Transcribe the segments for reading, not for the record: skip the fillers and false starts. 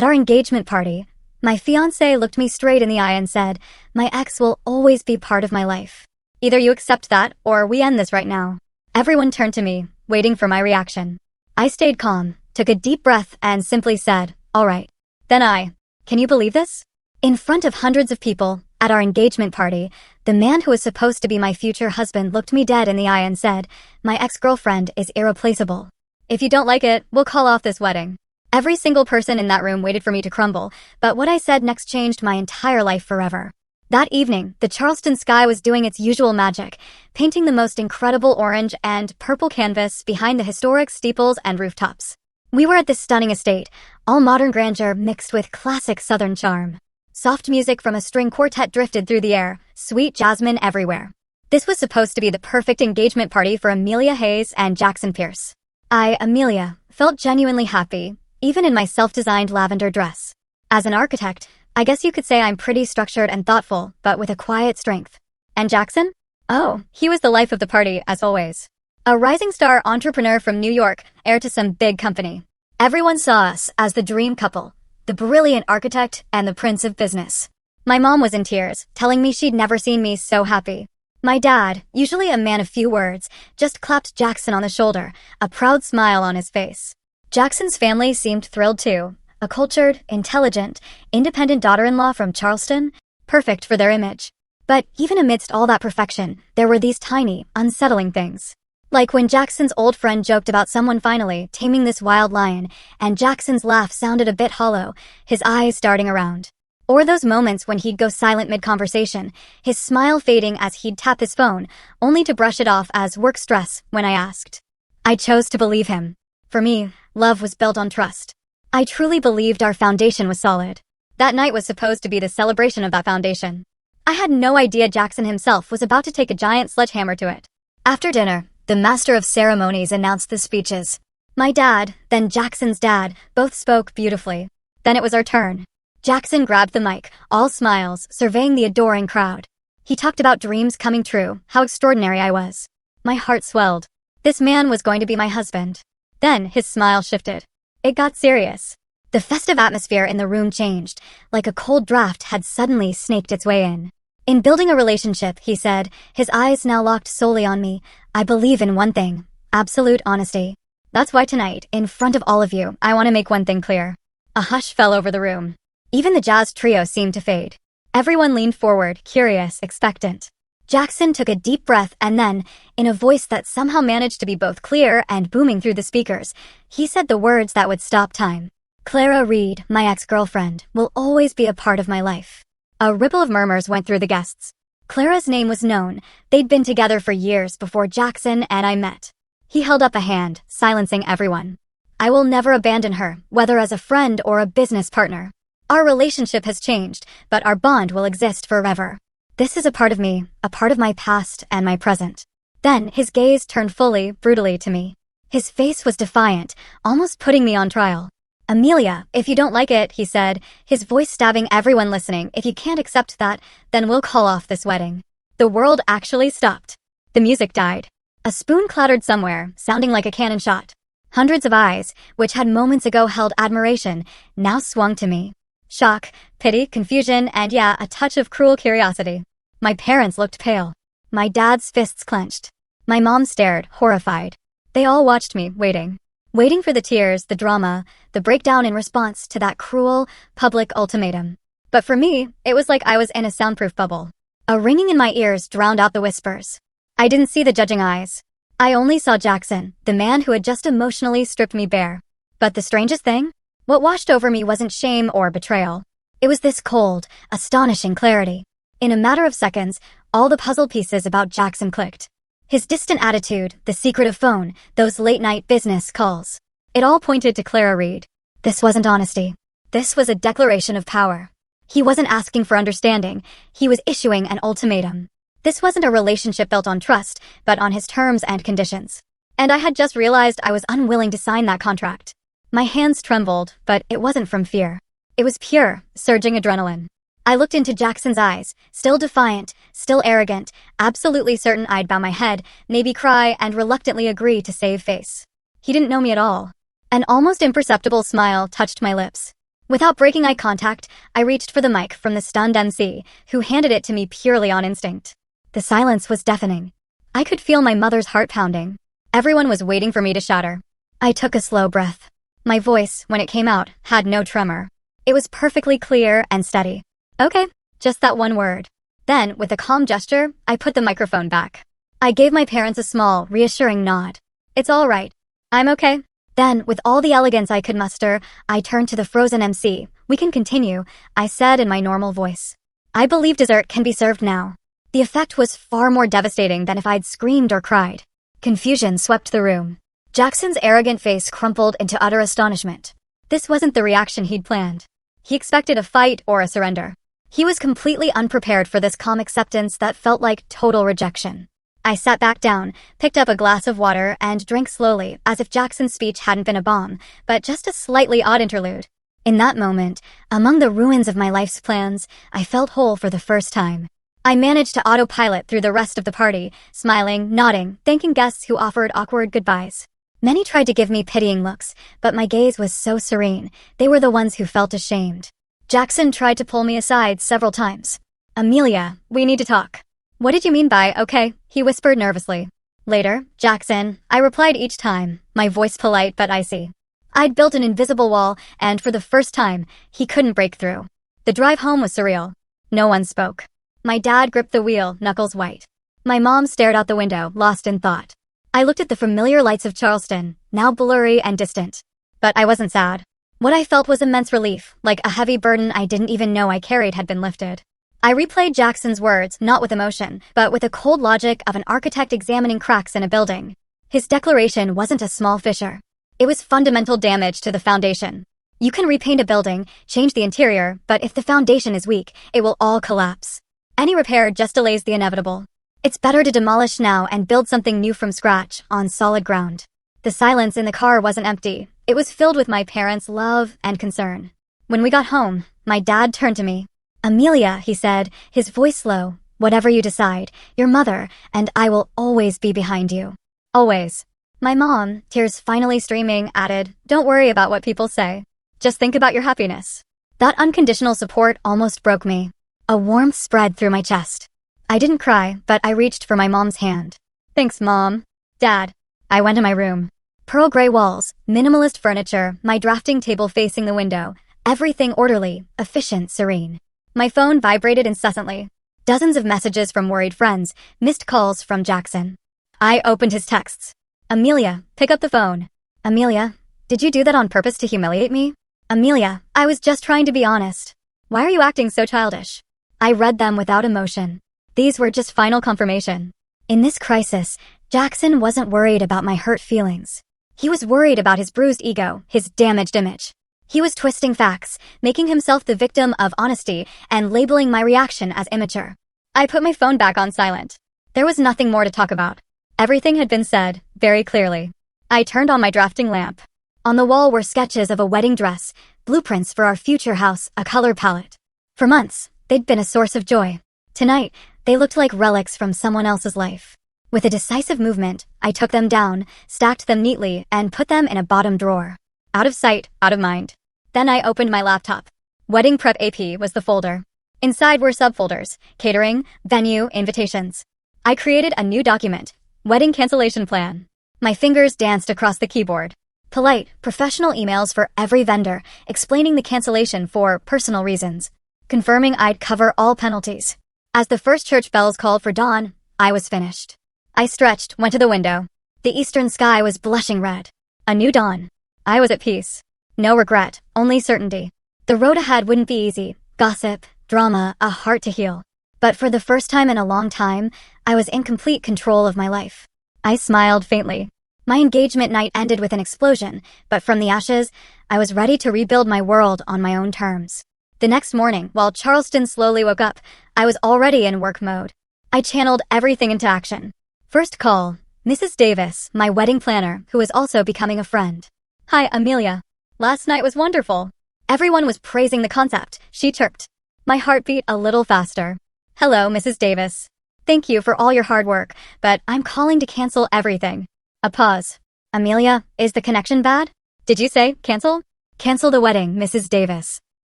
At our engagement party, my fiancé looked me straight in the eye and said, "My ex will always be part of my life. Either you accept that or we end this right now." Everyone turned to me, waiting for my reaction. I stayed calm, took a deep breath, and simply said, "All right." Then can you believe this? In front of hundreds of people, at our engagement party, the man who was supposed to be my future husband looked me dead in the eye and said, "My ex-girlfriend is irreplaceable. If you don't like it, we'll call off this wedding." Every single person in that room waited for me to crumble, but what I said next changed my entire life forever. That evening, the Charleston sky was doing its usual magic, painting the most incredible orange and purple canvas behind the historic steeples and rooftops. We were at this stunning estate, all modern grandeur mixed with classic Southern charm. Soft music from a string quartet drifted through the air, sweet jasmine everywhere. This was supposed to be the perfect engagement party for Amelia Hayes and Jackson Pierce. Amelia, felt genuinely happy, even in my self-designed lavender dress. As an architect, I guess you could say I'm pretty structured and thoughtful, but with a quiet strength. And Jackson? Oh, he was the life of the party, as always. A rising star entrepreneur from New York, heir to some big company. Everyone saw us as the dream couple, the brilliant architect and the prince of business. My mom was in tears, telling me she'd never seen me so happy. My dad, usually a man of few words, just clapped Jackson on the shoulder, a proud smile on his face. Jackson's family seemed thrilled too. A cultured, intelligent, independent daughter-in-law from Charleston, perfect for their image. But even amidst all that perfection, there were these tiny, unsettling things. Like when Jackson's old friend joked about someone finally taming this wild lion, and Jackson's laugh sounded a bit hollow, his eyes darting around. Or those moments when he'd go silent mid-conversation, his smile fading as he'd tap his phone, only to brush it off as work stress when I asked. I chose to believe him. For me, love was built on trust. I truly believed our foundation was solid. That night was supposed to be the celebration of that foundation. I had no idea Jackson himself was about to take a giant sledgehammer to it. After dinner, the master of ceremonies announced the speeches. My dad, then Jackson's dad, both spoke beautifully. Then it was our turn. Jackson grabbed the mic, all smiles, surveying the adoring crowd. He talked about dreams coming true, how extraordinary I was. My heart swelled. This man was going to be my husband. Then his smile shifted. It got serious. The festive atmosphere in the room changed, like a cold draft had suddenly snaked its way in. In building a relationship, he said, his eyes now locked solely on me, I believe in one thing: absolute honesty. That's why tonight, in front of all of you, I want to make one thing clear. A hush fell over the room. Even the jazz trio seemed to fade. Everyone leaned forward, curious, expectant. Jackson took a deep breath and then, in a voice that somehow managed to be both clear and booming through the speakers, he said the words that would stop time. "Clara Reed, my ex-girlfriend, will always be a part of my life." A ripple of murmurs went through the guests. Clara's name was known. They'd been together for years before Jackson and I met. He held up a hand, silencing everyone. "I will never abandon her, whether as a friend or a business partner. Our relationship has changed, but our bond will exist forever. This is a part of me, a part of my past and my present." Then his gaze turned fully, brutally to me. His face was defiant, almost putting me on trial. "Amelia, if you don't like it," he said, his voice stabbing everyone listening, "if you can't accept that, then we'll call off this wedding." The world actually stopped. The music died. A spoon clattered somewhere, sounding like a cannon shot. Hundreds of eyes, which had moments ago held admiration, now swung to me. Shock, pity, confusion, and yeah, a touch of cruel curiosity. My parents looked pale. My dad's fists clenched. My mom stared, horrified. They all watched me, waiting for the tears, the drama, the breakdown in response to that cruel, public ultimatum. But for me, it was like I was in a soundproof bubble. A ringing in my ears drowned out the whispers. I didn't see the judging eyes. I only saw Jackson, the man who had just emotionally stripped me bare. But the strangest thing? What washed over me wasn't shame or betrayal. It was this cold, astonishing clarity. In a matter of seconds, all the puzzle pieces about Jackson clicked. His distant attitude, the secretive phone, those late-night business calls. It all pointed to Clara Reed. This wasn't honesty. This was a declaration of power. He wasn't asking for understanding. He was issuing an ultimatum. This wasn't a relationship built on trust, but on his terms and conditions. And I had just realized I was unwilling to sign that contract. My hands trembled, but it wasn't from fear. It was pure, surging adrenaline. I looked into Jackson's eyes, still defiant, still arrogant, absolutely certain I'd bow my head, maybe cry, and reluctantly agree to save face. He didn't know me at all. An almost imperceptible smile touched my lips. Without breaking eye contact, I reached for the mic from the stunned MC, who handed it to me purely on instinct. The silence was deafening. I could feel my mother's heart pounding. Everyone was waiting for me to shatter. I took a slow breath. My voice, when it came out, had no tremor. It was perfectly clear and steady. Okay, just that one word. Then, with a calm gesture, I put the microphone back. I gave my parents a small, reassuring nod. It's all right. I'm okay. Then, with all the elegance I could muster, I turned to the frozen MC. We can continue, I said in my normal voice. I believe dessert can be served now. The effect was far more devastating than if I'd screamed or cried. Confusion swept the room. Jackson's arrogant face crumpled into utter astonishment. This wasn't the reaction he'd planned. He expected a fight or a surrender. He was completely unprepared for this calm acceptance that felt like total rejection. I sat back down, picked up a glass of water, and drank slowly, as if Jackson's speech hadn't been a bomb, but just a slightly odd interlude. In that moment, among the ruins of my life's plans, I felt whole for the first time. I managed to autopilot through the rest of the party, smiling, nodding, thanking guests who offered awkward goodbyes. Many tried to give me pitying looks, but my gaze was so serene, they were the ones who felt ashamed. Jackson tried to pull me aside several times. Amelia, we need to talk. What did you mean by, okay? He whispered nervously. Later, Jackson, I replied each time, my voice polite but icy. I'd built an invisible wall, and for the first time, he couldn't break through. The drive home was surreal. No one spoke. My dad gripped the wheel, knuckles white. My mom stared out the window, lost in thought. I looked at the familiar lights of Charleston, now blurry and distant. But I wasn't sad. What I felt was immense relief, like a heavy burden I didn't even know I carried had been lifted. I replayed Jackson's words, not with emotion, but with the cold logic of an architect examining cracks in a building. His declaration wasn't a small fissure. It was fundamental damage to the foundation. You can repaint a building, change the interior, but if the foundation is weak, it will all collapse. Any repair just delays the inevitable. It's better to demolish now and build something new from scratch, on solid ground. The silence in the car wasn't empty. It was filled with my parents' love and concern. When we got home, my dad turned to me. Amelia, he said, his voice low, whatever you decide, your mother, and I will always be behind you. Always. My mom, tears finally streaming, added, don't worry about what people say. Just think about your happiness. That unconditional support almost broke me. A warmth spread through my chest. I didn't cry, but I reached for my mom's hand. Thanks, Mom. Dad. I went to my room. Pearl gray walls, minimalist furniture, my drafting table facing the window. Everything orderly, efficient, serene. My phone vibrated incessantly. Dozens of messages from worried friends, missed calls from Jackson. I opened his texts. Amelia, pick up the phone. Amelia, did you do that on purpose to humiliate me? Amelia, I was just trying to be honest. Why are you acting so childish? I read them without emotion. These were just final confirmation. In this crisis, Jackson wasn't worried about my hurt feelings. He was worried about his bruised ego, his damaged image. He was twisting facts, making himself the victim of honesty, and labeling my reaction as immature. I put my phone back on silent. There was nothing more to talk about. Everything had been said, very clearly. I turned on my drafting lamp. On the wall were sketches of a wedding dress, blueprints for our future house, a color palette. For months, they'd been a source of joy. Tonight, they looked like relics from someone else's life. With a decisive movement, I took them down, stacked them neatly, and put them in a bottom drawer. Out of sight, out of mind. Then I opened my laptop. Wedding Prep AP was the folder. Inside were subfolders, catering, venue, invitations. I created a new document, wedding cancellation plan. My fingers danced across the keyboard. Polite, professional emails for every vendor, explaining the cancellation for personal reasons. Confirming I'd cover all penalties. As the first church bells called for dawn, I was finished. I stretched, went to the window. The eastern sky was blushing red. A new dawn. I was at peace. No regret, only certainty. The road ahead wouldn't be easy. Gossip, drama, a heart to heal. But for the first time in a long time, I was in complete control of my life. I smiled faintly. My engagement night ended with an explosion, but from the ashes, I was ready to rebuild my world on my own terms. The next morning, while Charleston slowly woke up, I was already in work mode. I channeled everything into action. First call, Mrs. Davis, my wedding planner, who is also becoming a friend. Hi, Amelia. Last night was wonderful. Everyone was praising the concept, she chirped. My heart beat a little faster. Hello, Mrs. Davis. Thank you for all your hard work, but I'm calling to cancel everything. A pause. Amelia, is the connection bad? Did you say cancel? Cancel the wedding, Mrs. Davis.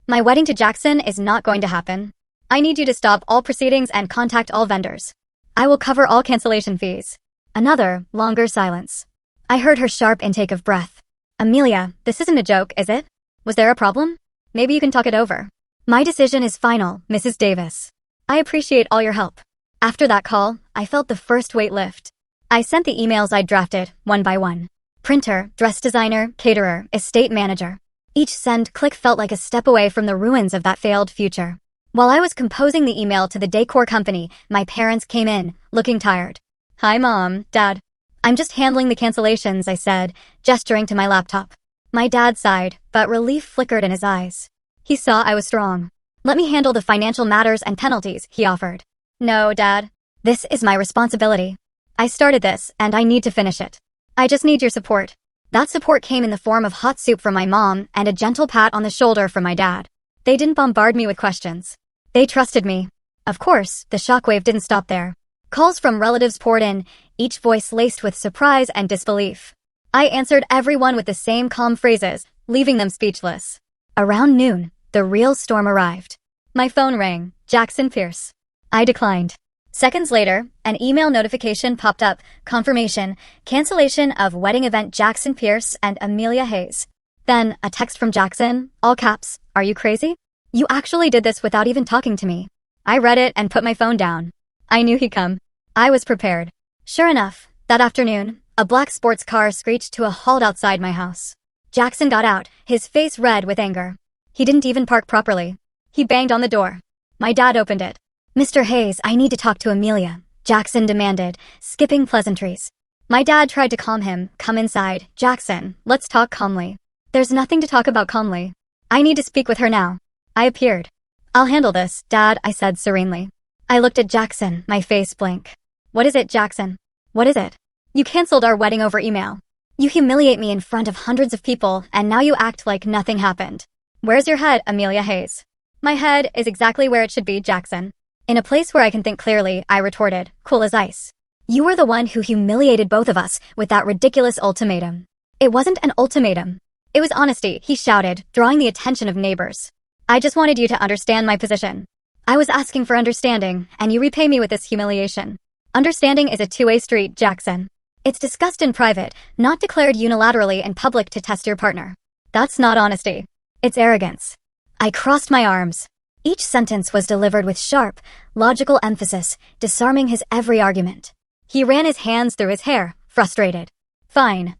My wedding to Jackson is not going to happen. I need you to stop all proceedings and contact all vendors. I will cover all cancellation fees. Another, longer silence. I heard her sharp intake of breath. Amelia, this isn't a joke, is it? Was there a problem? Maybe you can talk it over. My decision is final, Mrs. Davis. I appreciate all your help. After that call, I felt the first weight lift. I sent the emails I'd drafted, one by one. Printer, dress designer, caterer, estate manager. Each send click felt like a step away from the ruins of that failed future. While I was composing the email to the decor company, my parents came in, looking tired. Hi, Mom, Dad. I'm just handling the cancellations, I said, gesturing to my laptop. My dad sighed, but relief flickered in his eyes. He saw I was strong. Let me handle the financial matters and penalties, he offered. No, Dad. This is my responsibility. I started this, and I need to finish it. I just need your support. That support came in the form of hot soup from my mom and a gentle pat on the shoulder from my dad. They didn't bombard me with questions. They trusted me. Of course, the shockwave didn't stop there. Calls from relatives poured in, each voice laced with surprise and disbelief. I answered everyone with the same calm phrases, leaving them speechless. Around noon, the real storm arrived. My phone rang. Jackson Pierce. I declined. Seconds later, an email notification popped up, confirmation, cancellation of wedding event Jackson Pierce and Amelia Hayes. Then, a text from Jackson, all caps, are you crazy? You actually did this without even talking to me. I read it and put my phone down. I knew he'd come. I was prepared. Sure enough, that afternoon, a black sports car screeched to a halt outside my house. Jackson got out, his face red with anger. He didn't even park properly. He banged on the door. My dad opened it. Mr. Hayes, I need to talk to Amelia, Jackson demanded, skipping pleasantries. My dad tried to calm him. Come inside, Jackson, let's talk calmly. There's nothing to talk about calmly. I need to speak with her now. I appeared. I'll handle this, Dad, I said serenely. I looked at Jackson, my face blank. What is it, Jackson? What is it? You canceled our wedding over email. You humiliate me in front of hundreds of people, and now you act like nothing happened. Where's your head, Amelia Hayes? My head is exactly where it should be, Jackson. In a place where I can think clearly, I retorted, cool as ice. You were the one who humiliated both of us with that ridiculous ultimatum. It wasn't an ultimatum. It was honesty, he shouted, drawing the attention of neighbors. I just wanted you to understand my position. I was asking for understanding, and you repay me with this humiliation. Understanding is a two-way street, Jackson. It's discussed in private, not declared unilaterally in public to test your partner. That's not honesty. It's arrogance. I crossed my arms. Each sentence was delivered with sharp, logical emphasis, disarming his every argument. He ran his hands through his hair, frustrated. Fine.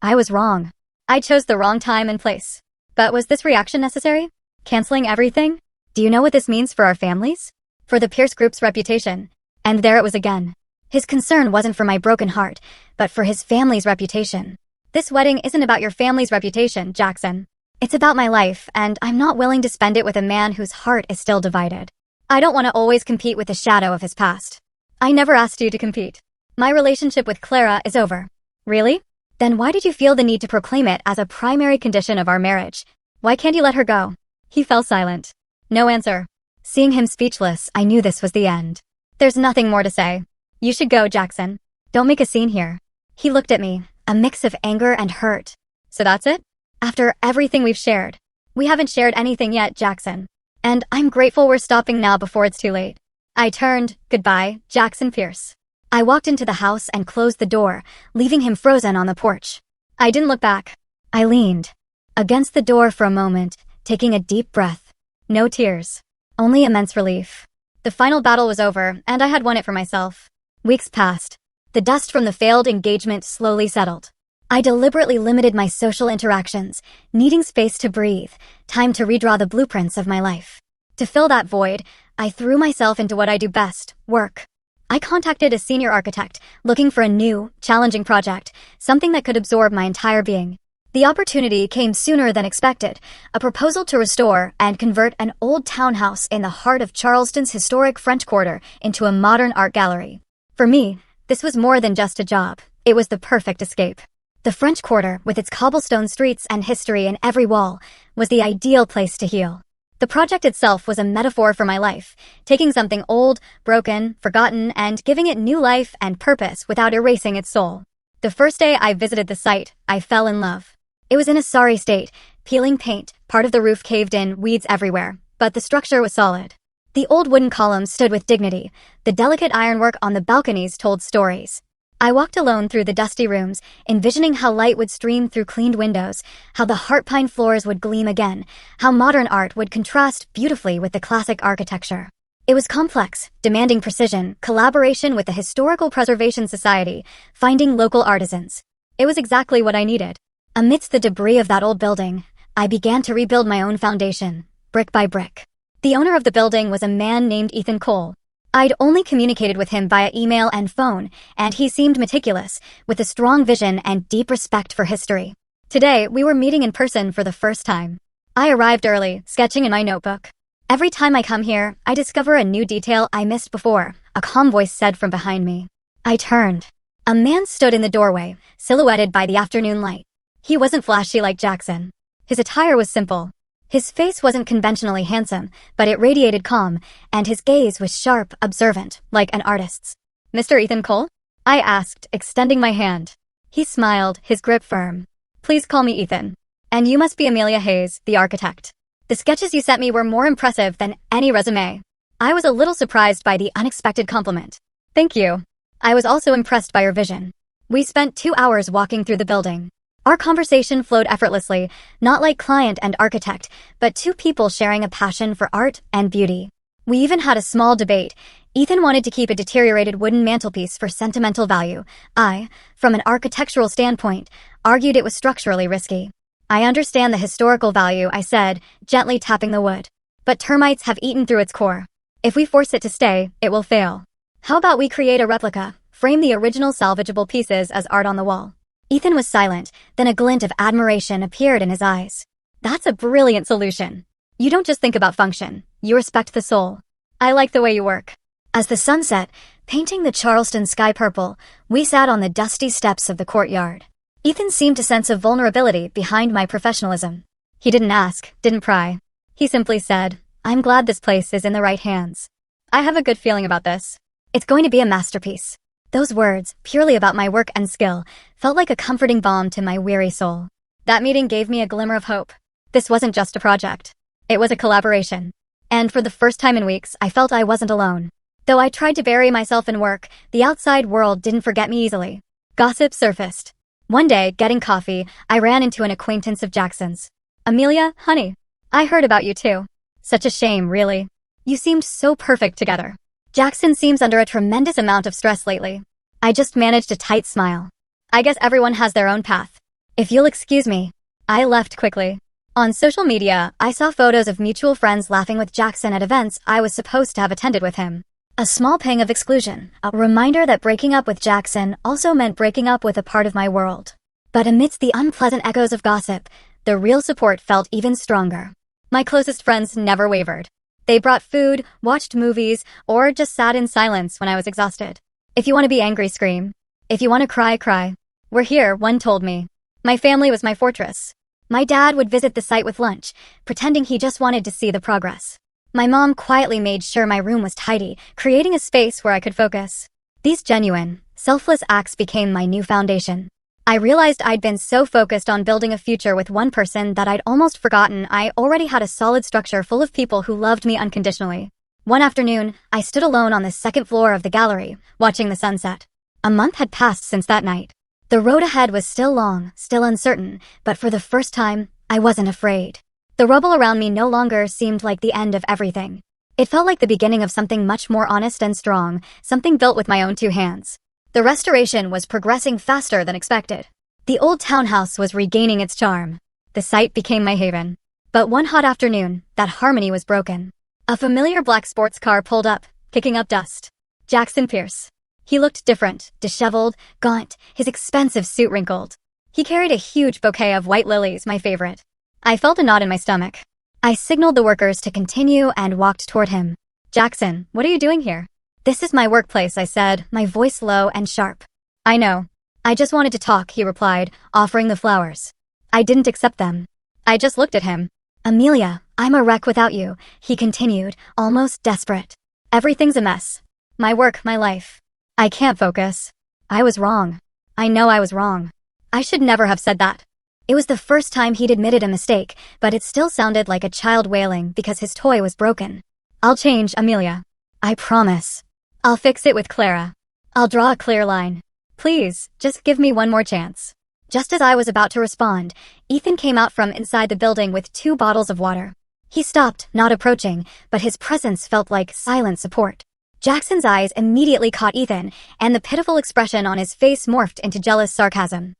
I was wrong. I chose the wrong time and place. But was this reaction necessary? Canceling everything? Do you know what this means for our families? For the Pierce Group's reputation. And there it was again. His concern wasn't for my broken heart, but for his family's reputation. This wedding isn't about your family's reputation, Jackson. It's about my life, and I'm not willing to spend it with a man whose heart is still divided. I don't want to always compete with the shadow of his past. I never asked you to compete. My relationship with Clara is over. Really? Then why did you feel the need to proclaim it as a primary condition of our marriage? Why can't you let her go? He fell silent. No answer. Seeing him speechless, I knew this was the end. There's nothing more to say. You should go, Jackson. Don't make a scene here. He looked at me, a mix of anger and hurt. So that's it? After everything we've shared. We haven't shared anything yet, Jackson. And I'm grateful we're stopping now before it's too late. I turned, goodbye, Jackson Pierce. I walked into the house and closed the door, leaving him frozen on the porch. I didn't look back. I leaned against the door for a moment, taking a deep breath. No tears. Only immense relief. The final battle was over, and I had won it for myself. Weeks passed. The dust from the failed engagement slowly settled. I deliberately limited my social interactions, needing space to breathe, time to redraw the blueprints of my life. To fill that void, I threw myself into what I do best, work. I contacted a senior architect, looking for a new, challenging project, something that could absorb my entire being. The opportunity came sooner than expected, a proposal to restore and convert an old townhouse in the heart of Charleston's historic French Quarter into a modern art gallery. For me, this was more than just a job. It was the perfect escape. The French Quarter, with its cobblestone streets and history in every wall, was the ideal place to heal. The project itself was a metaphor for my life, taking something old, broken, forgotten, and giving it new life and purpose without erasing its soul. The first day I visited the site, I fell in love. It was in a sorry state, peeling paint, part of the roof caved in, weeds everywhere, but the structure was solid. The old wooden columns stood with dignity. The delicate ironwork on the balconies told stories. I walked alone through the dusty rooms, envisioning how light would stream through cleaned windows, how the heart pine floors would gleam again, how modern art would contrast beautifully with the classic architecture. It was complex, demanding precision, collaboration with the Historical Preservation Society, finding local artisans. It was exactly what I needed. Amidst the debris of that old building, I began to rebuild my own foundation, brick by brick. The owner of the building was a man named Ethan Cole. I'd only communicated with him via email and phone, and he seemed meticulous, with a strong vision and deep respect for history. Today, we were meeting in person for the first time. I arrived early, sketching in my notebook. Every time I come here, I discover a new detail I missed before, a calm voice said from behind me. I turned. A man stood in the doorway, silhouetted by the afternoon light. He wasn't flashy like Jackson. His attire was simple. His face wasn't conventionally handsome, but it radiated calm, and his gaze was sharp, observant, like an artist's. "Mr. Ethan Cole?" I asked, extending my hand. He smiled, his grip firm. "Please call me Ethan. And you must be Amelia Hayes, the architect. The sketches you sent me were more impressive than any resume." I was a little surprised by the unexpected compliment. "Thank you. I was also impressed by your vision." We spent 2 hours walking through the building. Our conversation flowed effortlessly, not like client and architect, but two people sharing a passion for art and beauty. We even had a small debate. Ethan wanted to keep a deteriorated wooden mantelpiece for sentimental value. I, from an architectural standpoint, argued it was structurally risky. "I understand the historical value," I said, gently tapping the wood. "But termites have eaten through its core. If we force it to stay, it will fail. How about we create a replica, frame the original salvageable pieces as art on the wall?" Ethan was silent, then a glint of admiration appeared in his eyes. "That's a brilliant solution. You don't just think about function, you respect the soul. I like the way you work." As the sun set, painting the Charleston sky purple, we sat on the dusty steps of the courtyard. Ethan seemed to sense a vulnerability behind my professionalism. He didn't ask, didn't pry. He simply said, "I'm glad this place is in the right hands. I have a good feeling about this. It's going to be a masterpiece." Those words, purely about my work and skill, felt like a comforting balm to my weary soul. That meeting gave me a glimmer of hope. This wasn't just a project. It was a collaboration. And for the first time in weeks, I felt I wasn't alone. Though I tried to bury myself in work, the outside world didn't forget me easily. Gossip surfaced. One day, getting coffee, I ran into an acquaintance of Jackson's. "Amelia, honey, I heard about you too. Such a shame, really. You seemed so perfect together." "Jackson seems under a tremendous amount of stress lately." I just managed a tight smile. "I guess everyone has their own path. If you'll excuse me." I left quickly. On social media, I saw photos of mutual friends laughing with Jackson at events I was supposed to have attended with him. A small pang of exclusion, a reminder that breaking up with Jackson also meant breaking up with a part of my world. But amidst the unpleasant echoes of gossip, the real support felt even stronger. My closest friends never wavered. They brought food, watched movies, or just sat in silence when I was exhausted. "If you want to be angry, scream. If you want to cry, cry. We're here," one told me. My family was my fortress. My dad would visit the site with lunch, pretending he just wanted to see the progress. My mom quietly made sure my room was tidy, creating a space where I could focus. These genuine, selfless acts became my new foundation. I realized I'd been so focused on building a future with one person that I'd almost forgotten I already had a solid structure full of people who loved me unconditionally. One afternoon, I stood alone on the second floor of the gallery, watching the sunset. A month had passed since that night. The road ahead was still long, still uncertain, but for the first time, I wasn't afraid. The rubble around me no longer seemed like the end of everything. It felt like the beginning of something much more honest and strong, something built with my own two hands. The restoration was progressing faster than expected. The old townhouse was regaining its charm. The site became my haven. But one hot afternoon, that harmony was broken. A familiar black sports car pulled up, kicking up dust. Jackson Pierce. He looked different, disheveled, gaunt, his expensive suit wrinkled. He carried a huge bouquet of white lilies, my favorite. I felt a knot in my stomach. I signaled the workers to continue and walked toward him. "Jackson, what are you doing here?" "This is my workplace," I said, my voice low and sharp. "I know. I just wanted to talk," he replied, offering the flowers. I didn't accept them. I just looked at him. "Amelia, I'm a wreck without you," he continued, almost desperate. "Everything's a mess. My work, my life. I can't focus. I was wrong. I know I was wrong. I should never have said that. It was the first time he'd admitted a mistake, but it still sounded like a child wailing because his toy was broken. I'll change, Amelia. I promise. I'll fix it with Clara. I'll draw a clear line. Please, just give me one more chance. Just as I was about to respond, Ethan came out from inside the building with 2 bottles of water. He stopped, not approaching, but his presence felt like silent support. Jackson's eyes immediately caught Ethan, and the pitiful expression on his face morphed into jealous sarcasm.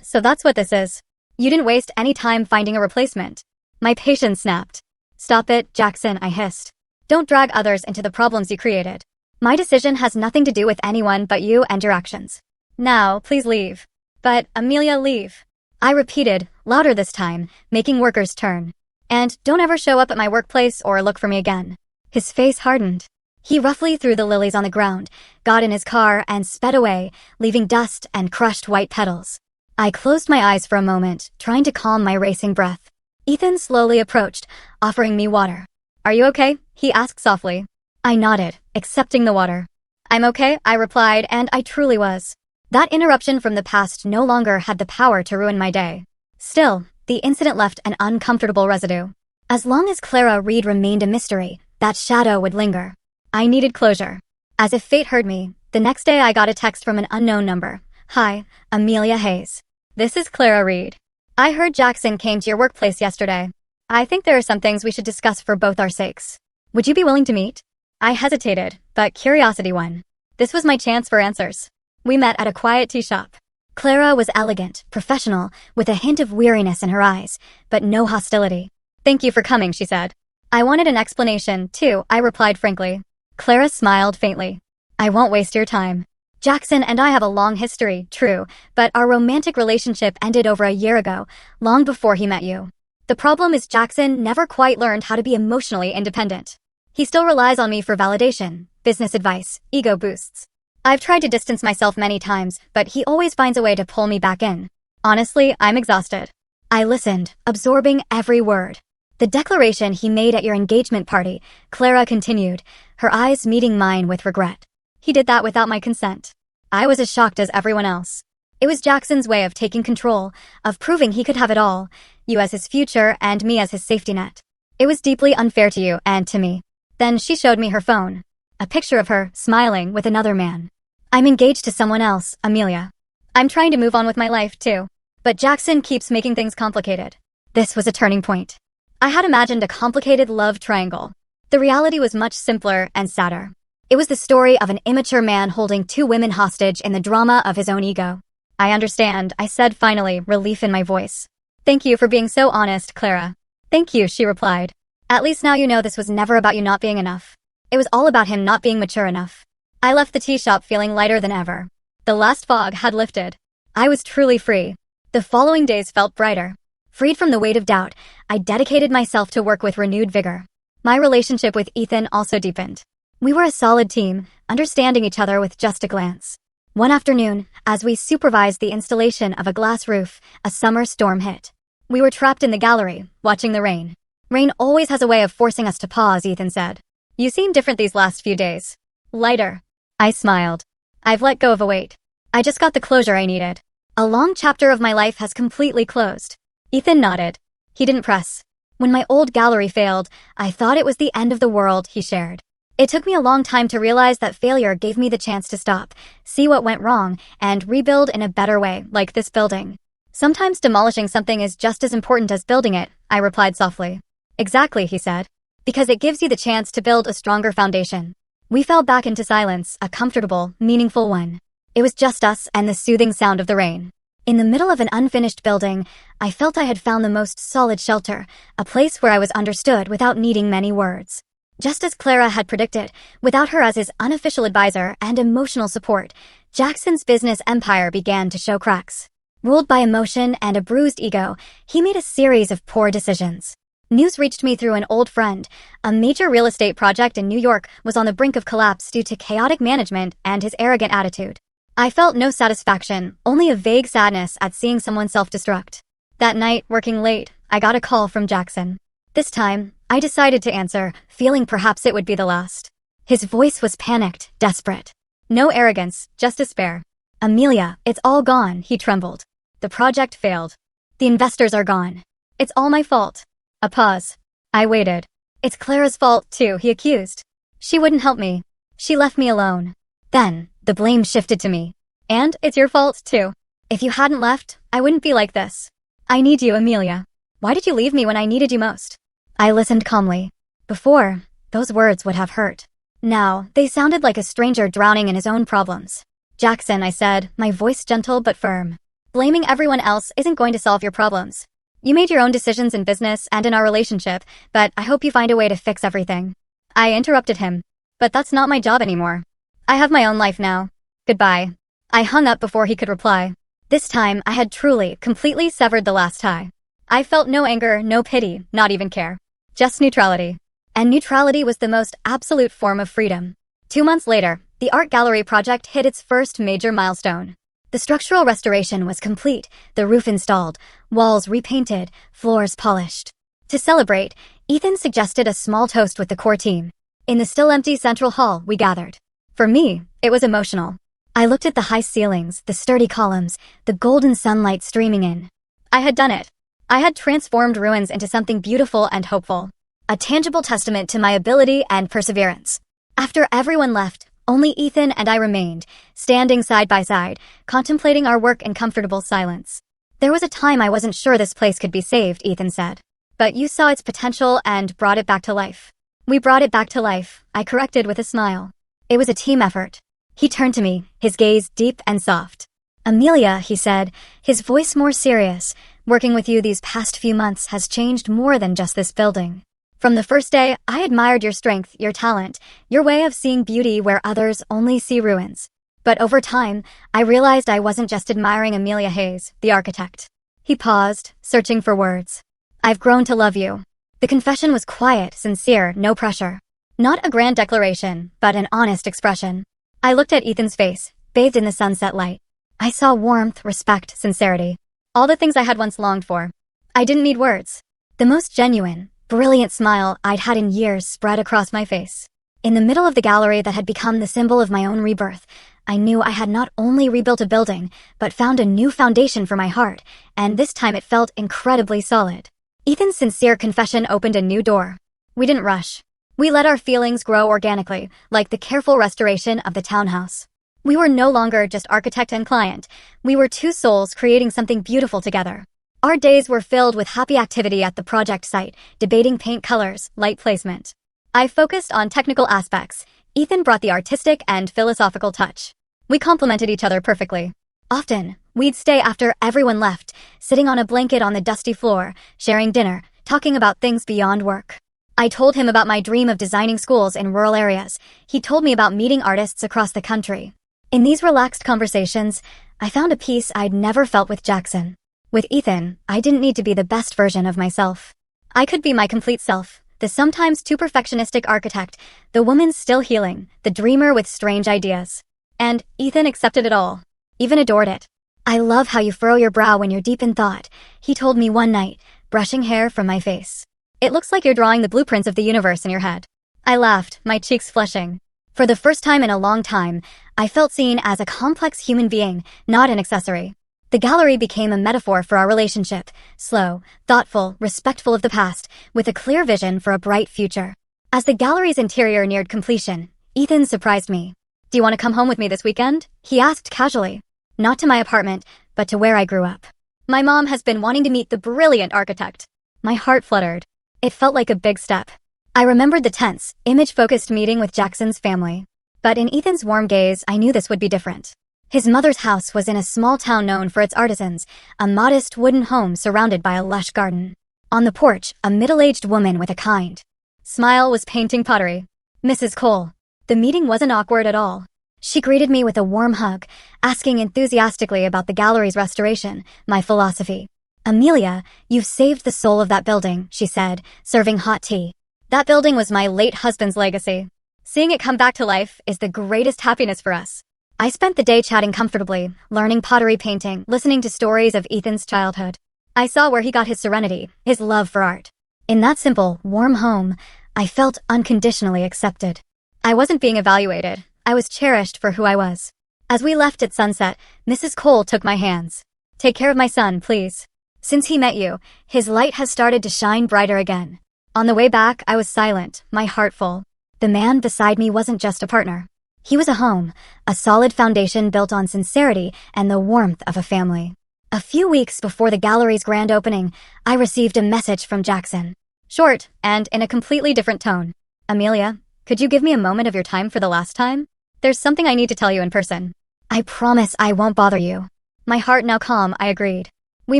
So that's what this is. You didn't waste any time finding a replacement. My patience snapped. Stop it, Jackson, I hissed. Don't drag others into the problems you created. My decision has nothing to do with anyone but you and your actions. Now, please leave. But, Amelia, leave. I repeated, louder this time, making workers turn. And don't ever show up at my workplace or look for me again. His face hardened. He roughly threw the lilies on the ground, got in his car, and sped away, leaving dust and crushed white petals. I closed my eyes for a moment, trying to calm my racing breath. Ethan slowly approached, offering me water. Are you okay? He asked softly. I nodded, accepting the water. I'm okay, I replied, and I truly was. That interruption from the past no longer had the power to ruin my day. Still, the incident left an uncomfortable residue. As long as Clara Reed remained a mystery, that shadow would linger. I needed closure. As if fate heard me, the next day I got a text from an unknown number. Hi, Amelia Hayes. This is Clara Reed. I heard Jackson came to your workplace yesterday. I think there are some things we should discuss for both our sakes. Would you be willing to meet? I hesitated, but curiosity won. This was my chance for answers. We met at a quiet tea shop. Clara was elegant, professional, with a hint of weariness in her eyes, but no hostility. Thank you for coming, she said. I wanted an explanation, too, I replied frankly. Clara smiled faintly. I won't waste your time. Jackson and I have a long history, true, but our romantic relationship ended over a year ago, long before he met you. The problem is Jackson never quite learned how to be emotionally independent. He still relies on me for validation, business advice, ego boosts. I've tried to distance myself many times, but he always finds a way to pull me back in. Honestly, I'm exhausted. I listened, absorbing every word. The declaration he made at your engagement party, Clara continued, her eyes meeting mine with regret. He did that without my consent. I was as shocked as everyone else. It was Jackson's way of taking control, of proving he could have it all, you as his future and me as his safety net. It was deeply unfair to you and to me. Then she showed me her phone. A picture of her, smiling, with another man. I'm engaged to someone else, Amelia. I'm trying to move on with my life, too. But Jackson keeps making things complicated. This was a turning point. I had imagined a complicated love triangle. The reality was much simpler and sadder. It was the story of an immature man holding 2 women hostage in the drama of his own ego. I understand, I said finally, relief in my voice. Thank you for being so honest, Clara. Thank you, she replied. At least now you know this was never about you not being enough. It was all about him not being mature enough. I left the tea shop feeling lighter than ever. The last fog had lifted. I was truly free. The following days felt brighter. Freed from the weight of doubt, I dedicated myself to work with renewed vigor. My relationship with Ethan also deepened. We were a solid team, understanding each other with just a glance. One afternoon, as we supervised the installation of a glass roof, a summer storm hit. We were trapped in the gallery, watching the rain. Rain always has a way of forcing us to pause, Ethan said. You seem different these last few days. Lighter. I smiled. I've let go of a weight. I just got the closure I needed. A long chapter of my life has completely closed. Ethan nodded. He didn't press. When my old gallery failed, I thought it was the end of the world, he shared. It took me a long time to realize that failure gave me the chance to stop, see what went wrong, and rebuild in a better way, like this building. Sometimes demolishing something is just as important as building it, I replied softly. Exactly, he said. Because it gives you the chance to build a stronger foundation. We fell back into silence, a comfortable, meaningful one. It was just us and the soothing sound of the rain. In the middle of an unfinished building, I felt I had found the most solid shelter, a place where I was understood without needing many words. Just as Clara had predicted, without her as his unofficial advisor and emotional support, Jackson's business empire began to show cracks. Ruled by emotion and a bruised ego, he made a series of poor decisions. News reached me through an old friend. A major real estate project in New York was on the brink of collapse due to chaotic management and his arrogant attitude. I felt no satisfaction, only a vague sadness at seeing someone self-destruct. That night, working late, I got a call from Jackson. This time, I decided to answer, feeling perhaps it would be the last. His voice was panicked, desperate. No arrogance, just despair. Amelia, it's all gone, he trembled. The project failed. The investors are gone. It's all my fault. A pause. I waited. It's Clara's fault, too, he accused. She wouldn't help me. She left me alone. Then, the blame shifted to me. And it's your fault, too. If you hadn't left, I wouldn't be like this. I need you, Amelia. Why did you leave me when I needed you most? I listened calmly. Before, those words would have hurt. Now, they sounded like a stranger drowning in his own problems. Jackson, I said, my voice gentle but firm. Blaming everyone else isn't going to solve your problems. You made your own decisions in business and in our relationship, but I hope you find a way to fix everything. I interrupted him. But that's not my job anymore. I have my own life now. Goodbye. I hung up before he could reply. This time, I had truly, completely severed the last tie. I felt no anger, no pity, not even care. Just neutrality. And neutrality was the most absolute form of freedom. 2 months later, the art gallery project hit its first major milestone. The structural restoration was complete, the roof installed, walls repainted, floors polished. To celebrate, Ethan suggested a small toast with the core team. In the still empty central hall, we gathered. For me, it was emotional. I looked at the high ceilings, the sturdy columns, the golden sunlight streaming in. I had done it. I had transformed ruins into something beautiful and hopeful. A tangible testament to my ability and perseverance. After everyone left, only Ethan and I remained, standing side by side, contemplating our work in comfortable silence. There was a time I wasn't sure this place could be saved, Ethan said. But you saw its potential and brought it back to life. We brought it back to life, I corrected with a smile. It was a team effort. He turned to me, his gaze deep and soft. Amelia, he said, his voice more serious, working with you these past few months has changed more than just this building. From the first day, I admired your strength, your talent, your way of seeing beauty where others only see ruins. But over time, I realized I wasn't just admiring Amelia Hayes, the architect. He paused, searching for words. I've grown to love you. The confession was quiet, sincere, no pressure. Not a grand declaration, but an honest expression. I looked at Ethan's face, bathed in the sunset light. I saw warmth, respect, sincerity. All the things I had once longed for. I didn't need words. The most genuine, brilliant smile I'd had in years spread across my face. In the middle of the gallery that had become the symbol of my own rebirth, I knew I had not only rebuilt a building, but found a new foundation for my heart, and this time it felt incredibly solid. Ethan's sincere confession opened a new door. We didn't rush. We let our feelings grow organically, like the careful restoration of the townhouse. We were no longer just architect and client. We were two souls creating something beautiful together. Our days were filled with happy activity at the project site, debating paint colors, light placement. I focused on technical aspects. Ethan brought the artistic and philosophical touch. We complemented each other perfectly. Often, we'd stay after everyone left, sitting on a blanket on the dusty floor, sharing dinner, talking about things beyond work. I told him about my dream of designing schools in rural areas. He told me about meeting artists across the country. In these relaxed conversations, I found a peace I'd never felt with Jackson. With Ethan, I didn't need to be the best version of myself. I could be my complete self, the sometimes too perfectionistic architect, the woman still healing, the dreamer with strange ideas. And Ethan accepted it all, even adored it. I love how you furrow your brow when you're deep in thought, he told me one night, brushing hair from my face. It looks like you're drawing the blueprints of the universe in your head. I laughed, my cheeks flushing. For the first time in a long time, I felt seen as a complex human being, not an accessory. The gallery became a metaphor for our relationship, slow, thoughtful, respectful of the past, with a clear vision for a bright future. As the gallery's interior neared completion, Ethan surprised me. Do you want to come home with me this weekend? He asked casually. Not to my apartment, but to where I grew up. My mom has been wanting to meet the brilliant architect. My heart fluttered. It felt like a big step. I remembered the tense, image-focused meeting with Jackson's family. But in Ethan's warm gaze, I knew this would be different. His mother's house was in a small town known for its artisans, a modest wooden home surrounded by a lush garden. On the porch, a middle-aged woman with a kind smile was painting pottery. Mrs. Cole. The meeting wasn't awkward at all. She greeted me with a warm hug, asking enthusiastically about the gallery's restoration, my philosophy. Amelia, you've saved the soul of that building, she said, serving hot tea. That building was my late husband's legacy. Seeing it come back to life is the greatest happiness for us. I spent the day chatting comfortably, learning pottery painting, listening to stories of Ethan's childhood. I saw where he got his serenity, his love for art. In that simple, warm home, I felt unconditionally accepted. I wasn't being evaluated. I was cherished for who I was. As we left at sunset, Mrs. Cole took my hands. Take care of my son, please. Since he met you, his light has started to shine brighter again. On the way back, I was silent, my heart full. The man beside me wasn't just a partner. He was a home, a solid foundation built on sincerity and the warmth of a family. A few weeks before the gallery's grand opening, I received a message from Jackson. Short, and in a completely different tone. Amelia, could you give me a moment of your time for the last time? There's something I need to tell you in person. I promise I won't bother you. My heart now calm, I agreed. We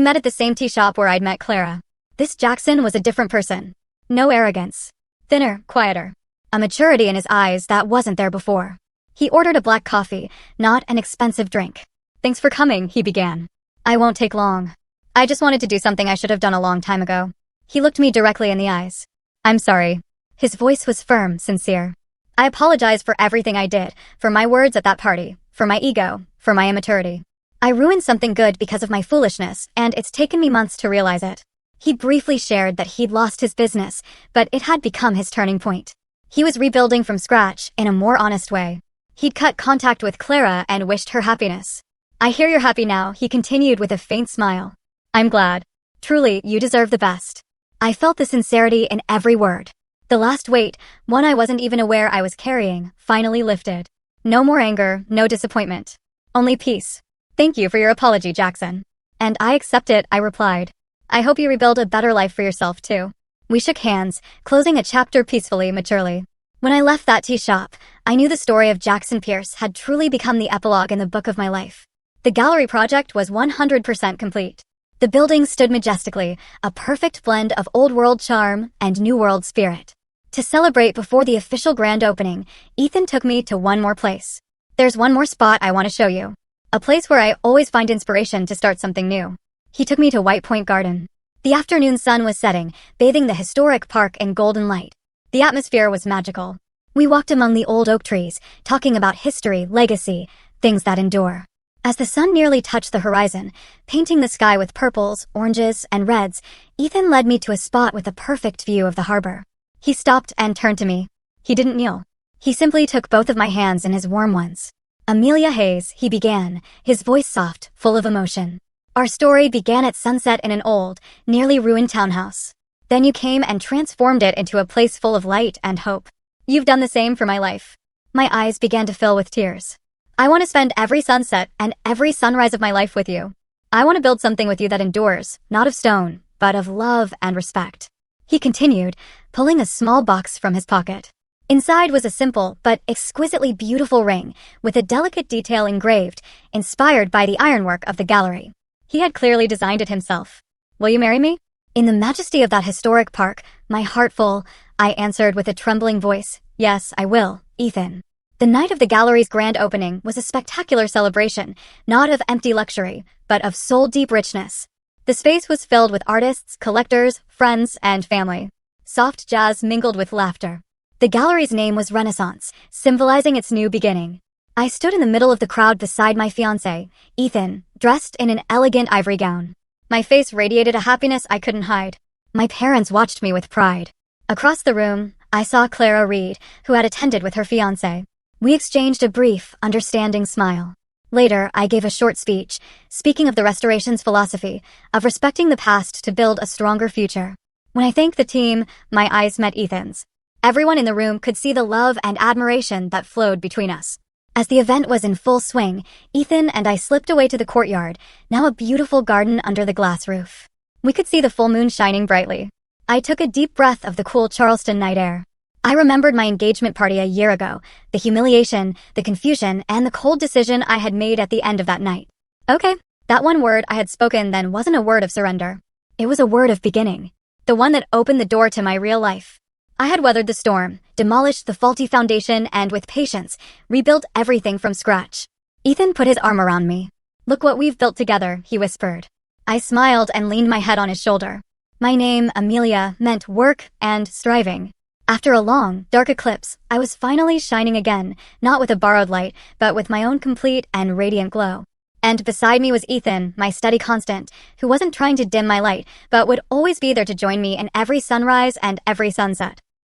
met at the same tea shop where I'd met Clara. This Jackson was a different person. No arrogance. Thinner, quieter. A maturity in his eyes that wasn't there before. He ordered a black coffee, not an expensive drink. Thanks for coming, he began. I won't take long. I just wanted to do something I should have done a long time ago. He looked me directly in the eyes. I'm sorry. His voice was firm, sincere. I apologize for everything I did, for my words at that party, for my ego, for my immaturity. I ruined something good because of my foolishness, and it's taken me months to realize it. He briefly shared that he'd lost his business, but it had become his turning point. He was rebuilding from scratch in a more honest way. He'd cut contact with Clara and wished her happiness. I hear you're happy now, he continued with a faint smile. I'm glad. Truly, you deserve the best. I felt the sincerity in every word. The last weight, one I wasn't even aware I was carrying, finally lifted. No more anger, no disappointment. Only peace. Thank you for your apology, Jackson. And I accept it, I replied. I hope you rebuild a better life for yourself, too. We shook hands, closing a chapter peacefully, maturely. When I left that tea shop, I knew the story of Jackson Pierce had truly become the epilogue in the book of my life. The gallery project was 100% complete. The building stood majestically, a perfect blend of old-world charm and new-world spirit. To celebrate before the official grand opening, Ethan took me to one more place. There's one more spot I want to show you. A place where I always find inspiration to start something new. He took me to White Point Garden. The afternoon sun was setting, bathing the historic park in golden light. The atmosphere was magical. We walked among the old oak trees, talking about history, legacy, things that endure. As the sun nearly touched the horizon, painting the sky with purples, oranges, and reds, Ethan led me to a spot with a perfect view of the harbor. He stopped and turned to me. He didn't kneel. He simply took both of my hands in his warm ones. Amelia Hayes, he began, his voice soft, full of emotion. Our story began at sunset in an old, nearly ruined townhouse. Then you came and transformed it into a place full of light and hope. You've done the same for my life. My eyes began to fill with tears. I want to spend every sunset and every sunrise of my life with you. I want to build something with you that endures, not of stone, but of love and respect. He continued, pulling a small box from his pocket. Inside was a simple but exquisitely beautiful ring with a delicate detail engraved, inspired by the ironwork of the gallery. He had clearly designed it himself. Will you marry me? In the majesty of that historic park, my heart full, I answered with a trembling voice, yes, I will, Ethan. The night of the gallery's grand opening was a spectacular celebration, not of empty luxury, but of soul-deep richness. The space was filled with artists, collectors, friends, and family. Soft jazz mingled with laughter. The gallery's name was Renaissance, symbolizing its new beginning. I stood in the middle of the crowd beside my fiancé, Ethan, dressed in an elegant ivory gown. My face radiated a happiness I couldn't hide. My parents watched me with pride. Across the room, I saw Clara Reed, who had attended with her fiancé. We exchanged a brief, understanding smile. Later, I gave a short speech, speaking of the Restoration's philosophy, of respecting the past to build a stronger future. When I thanked the team, my eyes met Ethan's. Everyone in the room could see the love and admiration that flowed between us. As the event was in full swing, Ethan and I slipped away to the courtyard, now a beautiful garden under the glass roof. We could see the full moon shining brightly. I took a deep breath of the cool Charleston night air. I remembered my engagement party a year ago, the humiliation, the confusion, and the cold decision I had made at the end of that night. Okay, that one word I had spoken then wasn't a word of surrender. It was a word of beginning. The one that opened the door to my real life. I had weathered the storm, demolished the faulty foundation, and with patience, rebuilt everything from scratch. Ethan put his arm around me. Look what we've built together, he whispered. I smiled and leaned my head on his shoulder. My name, Amelia, meant work and striving. After a long, dark eclipse, I was finally shining again, not with a borrowed light, but with my own complete and radiant glow. And beside me was Ethan, my steady constant, who wasn't trying to dim my light, but would always be there to join me in every sunrise and every sunset.